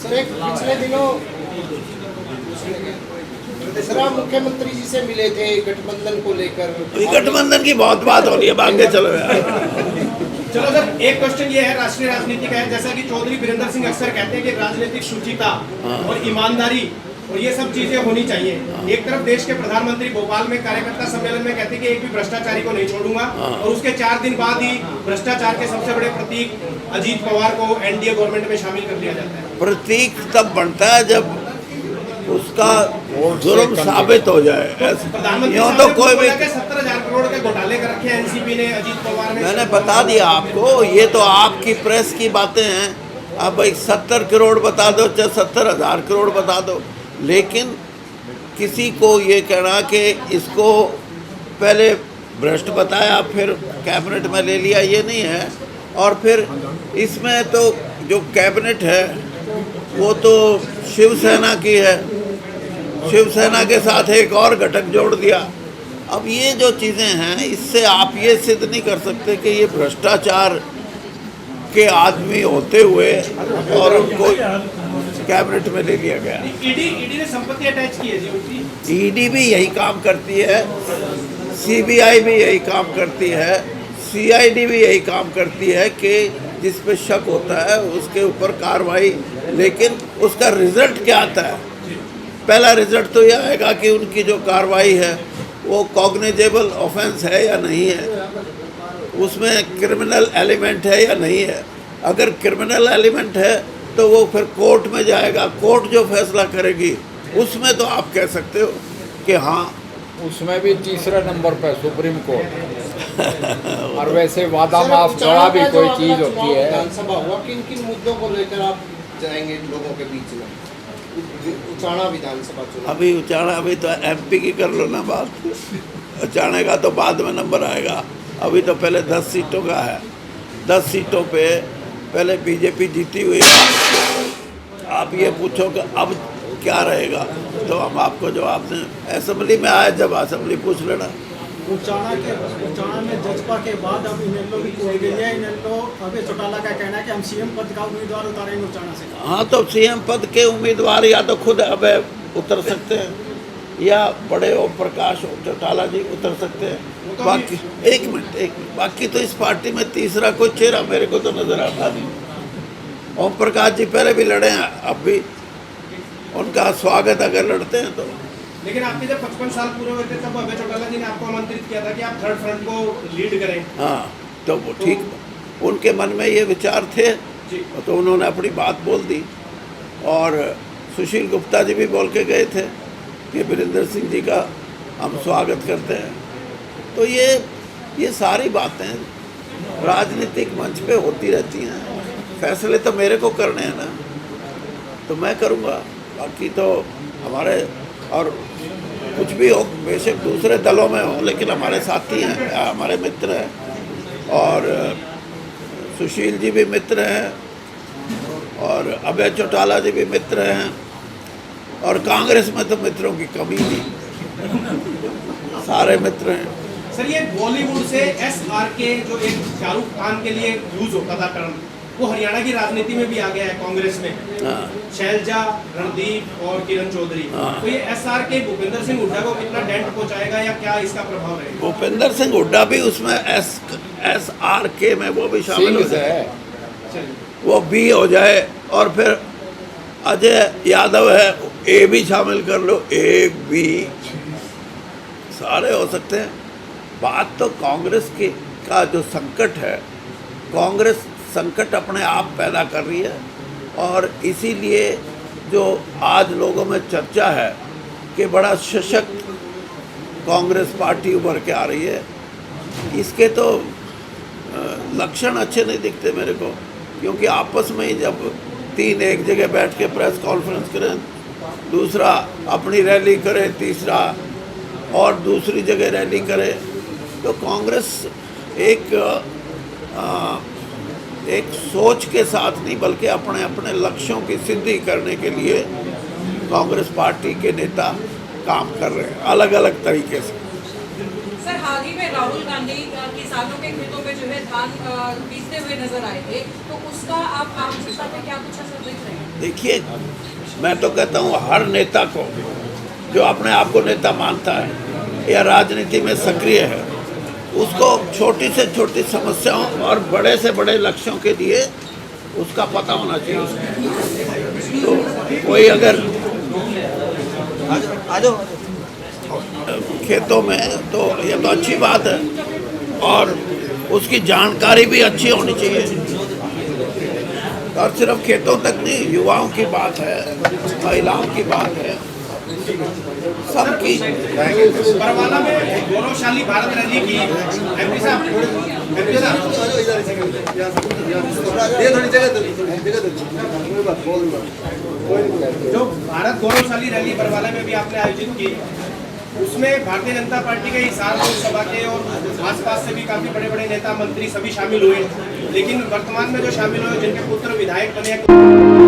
Sir एक पिछले दिनों सर आप मुख्यमंत्री जी से मिले थे गठबंधन को लेकर। गठबंधन की बहुत बात हो रही है, भाग्य चलो यार। चलो सर, एक क्वेश्चन ये है राष्ट्रीय राजनीति का है, जैसा कि चौधरी वीरेंद्र सिंह अक्सर कहते हैं कि राजनीतिक शुचिता और ईमानदारी और ये सब चीजें होनी चाहिए। एक तरफ देश के प्रधानमंत्री भोपाल में कार्यकर्ता सम्मेलन में कहते हैं कि एक भी भ्रष्टाचारी को नहीं छोड़ूंगा, और उसके 4 दिन बाद ही भ्रष्टाचार के सबसे बड़े प्रतीक अजीत पवार को एनडीए गवर्नमेंट में शामिल कर लिया जाता है। प्रतीक तब बनता है जब उसका जुर्म साबित हो जाए। प्रधानमंत्री तो कोई भी 70,000 करोड़ के घोटाले कर रखे हैं एनसीपी ने, अजीत पवार ने। मैंने बता दिया आपको, ये तो आपकी प्रेस की बातें हैं। अब भाई 70 करोड़ बता दो चाहे 70,000 करोड़ बता दो, लेकिन किसी को ये कहना कि इसको पहले भ्रष्ट बताया फिर कैबिनेट में ले लिया, ये नहीं है। और फिर इसमें तो जो कैबिनेट है वो तो शिवसेना की है, शिवसेना के साथ एक और घटक जोड़ दिया। अब ये जो चीज़ें हैं, इससे आप ये सिद्ध नहीं कर सकते कि ये भ्रष्टाचार के आदमी होते हुए और उनको कैबिनेट में ले लिया गया। ईडी ने संपत्ति अटैच की है जी उनकी। ईडी भी यही काम करती है, सीबीआई भी यही काम करती है, सीआईडी भी यही काम करती है कि जिस पे शक होता है उसके ऊपर कार्रवाई। लेकिन उसका रिजल्ट क्या आता है? पहला रिजल्ट तो यह आएगा कि उनकी जो कार्रवाई है वो कॉग्निजेबल ऑफेंस है या नहीं है, उसमें क्रिमिनल एलिमेंट है या नहीं है। अगर क्रिमिनल एलिमेंट है तो वो फिर कोर्ट में जाएगा, कोर्ट जो फैसला करेगी उसमें तो आप कह सकते हो कि हाँ। उसमें भी तीसरे नंबर पर सुप्रीम कोर्ट। और वैसे वादा माफ गड़ा भी कोई चीज़ होती है। विधानसभा हुआ, किन किन मुद्दों को लेकर आप जाएंगे लोगों के बीच में? उचाना विधानसभा चुनाव, अभी उचाना, अभी तो एमपी की कर लो ना बात। उचाने का तो बाद में नंबर आएगा, अभी तो पहले 10 सीटों का है। 10 सीटों पे पहले बीजेपी जीती हुई है। आप ये पूछो कि अब क्या रहेगा, तो हम आपको जवाब दें। असेंबली में आए जब असेंबली पूछ लेना। उचाना में जजपा के बाद अब इनेलो भी कोई गई है। इनेलो अभी चौटाला का कहना है कि हम सीएम पद का उम्मीदवार उतारेंगे उचाना से। हाँ, तो सीएम पद के उम्मीदवार या तो खुद अब उतर सकते हैं या बड़े ओम प्रकाश चौटाला जी उतर सकते हैं। बाकी एक मिनट, बाकी तो इस पार्टी में तीसरा कोई चेहरा मेरे को तो नजर आता नहीं। ओम प्रकाश जी पहले भी लड़े हैं, अब भी उनका स्वागत अगर लड़ते हैं तो। लेकिन आपके जब 55 साल पूरे हुए थे तब अभय चौटाला जी ने आपको आमंत्रित किया था कि आप थर्ड फ्रंट को लीड करें। हाँ, तो वो ठीक, उनके मन में ये विचार थे तो उन्होंने अपनी बात बोल दी। और सुशील गुप्ता जी भी बोल के गए थे कि वीरेंद्र सिंह जी का हम स्वागत करते हैं। तो ये सारी बातें राजनीतिक मंच पे होती रहती हैं। फैसले तो मेरे को करने हैं ना, तो मैं करूँगा। बाकी तो हमारे, और कुछ भी हो, बेशक दूसरे दलों में हो, लेकिन हमारे साथी हैं, हमारे मित्र हैं। और सुशील जी भी मित्र हैं, और अभय चौटाला जी भी मित्र हैं, और कांग्रेस में तो मित्रों की कमी नहीं, सारे मित्र हैं। सर, ये बॉलीवुड से SRK जो एक शाहरुख खान के लिए यूज होता था टर्म, वो हरियाणा की राजनीति में भी आ गया है कांग्रेस में। शैलजा, रणदीप और किरण चौधरी। तो ये SRK भूपेंद्र सिंह हुड्डा को कितना डेंट पहुंचाएगा या क्या इसका प्रभाव रहेगा? भूपेंद्र सिंह हुड्डा भी उसमें SRK में वो भी शामिल हो जाए, वो B हो जाए, और फिर अजय यादव है, A भी शामिल कर लो, A B सारे हो सकते हैं। बात तो कांग्रेस की का जो संकट है, कांग्रेस संकट अपने आप पैदा कर रही है। और इसीलिए जो आज लोगों में चर्चा है कि बड़ा सशक्त कांग्रेस पार्टी उभर के आ रही है, इसके तो लक्षण अच्छे नहीं दिखते मेरे को। क्योंकि आपस में ही जब 3 एक जगह बैठ के प्रेस कॉन्फ्रेंस करें, दूसरा अपनी रैली करे, तीसरा और दूसरी जगह रैली करे, तो कांग्रेस एक सोच के साथ नहीं बल्कि अपने अपने लक्ष्यों की सिद्धि करने के लिए कांग्रेस पार्टी के नेता काम कर रहे हैं अलग अलग तरीके से। सर हाल ही में राहुल गांधी किसानों के खेतों में जो है धान बीजते हुए नजर आए थे, तो उसका आप आम जनता पे क्या कुछ असर देख रहे हैं? देखिए, मैं तो कहता हूँ हर नेता को जो अपने आप को नेता मानता है या राजनीति में सक्रिय है, उसको छोटी से छोटी समस्याओं और बड़े से बड़े लक्ष्यों के लिए उसका पता होना चाहिए। तो कोई अगर खेतों में, तो ये तो अच्छी बात है और उसकी जानकारी भी अच्छी होनी चाहिए। और सिर्फ खेतों तक नहीं, युवाओं की बात है, महिलाओं की बात है, सबकी। बरवाला में गौरवशाली भारत रैली की एमपी साहब जो भारत गौरवशाली रैली बरवाला में भी आपने आयोजित की, उसमें भारतीय जनता पार्टी के हिसार लोकसभा के और आसपास से भी काफी बड़े बड़े नेता मंत्री सभी शामिल हुए, लेकिन वर्तमान में जो शामिल हुए जिनके पुत्र विधायक बने